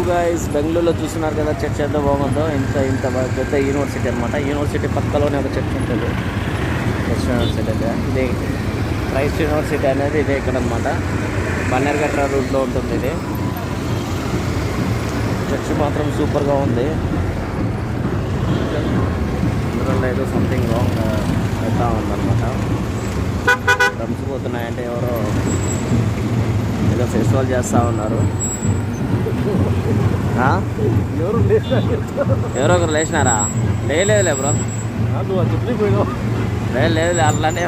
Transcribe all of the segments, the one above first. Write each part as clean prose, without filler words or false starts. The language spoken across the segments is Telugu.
గైస్, బెంగళూరులో చూస్తున్నారు కదా చర్చ్ ఎంత బాగుందో. ఇంత పెద్ద యూనివర్సిటీ అనమాట. యూనివర్సిటీ పక్కలోనే ఒక చర్చ్ ఉంటుంది. క్రైస్ట్ యూనివర్సిటీ అంటే ఇది క్రైస్ట్ యూనివర్సిటీ అనేది ఇదే ఇక్కడ అనమాట. బన్నెర్గట్ట రూట్లో ఉంటుంది ఇది. చర్చ్ మాత్రం సూపర్గా ఉంది. ఇందులో ఏదో సంథింగ్ రాంగ్ అవుతా ఉందన్నమాట. డ్రమ్స్ పోతున్నాయంటే ఎవరో ఏదో ఫెస్టివల్ చేస్తూ ఉన్నారు. ఎవరో ఒకరు లేచినారా? లేదులే బ్రో, లేదు అట్లానే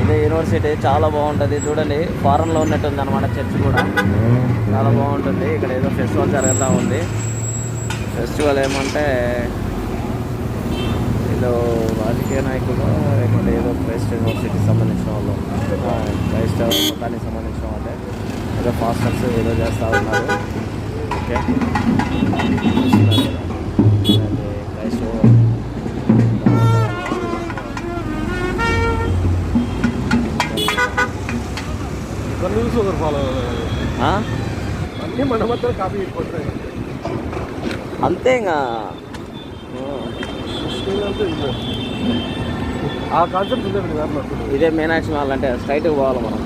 ఇదే యూనివర్సిటీ చాలా బాగుంటుంది. చూడండి, ఫారెన్లో ఉన్నట్టుంది అనమాట. చర్చ్ కూడా చాలా బాగుంటుంది. ఇక్కడ ఏదో ఫెస్టివల్ జరుగుతూ ఉంది. ఫెస్టివల్ ఏమంటే ఏదో రాజకీయ నాయకులు లేకుంటే ఏదో క్రైస్ట్ యూనివర్సిటీకి సంబంధించిన వాళ్ళు, క్రైస్ట్ మతానికి సంబంధించిన వాళ్ళే ఏదో ఫాస్టర్స్ ఏదో చేస్తూ ఉన్నారు. ఓకే, క్రైస్ట్ అన్నీ మన మధ్య కాపీ అయిపోతున్నాయి అంతే. ఇంకా ఆ కాన్సెప్ట్ ఉందండి. ఇదే మీనాక్షి మాల్ అంటే స్ట్రైట్గా పోవాలి మనం.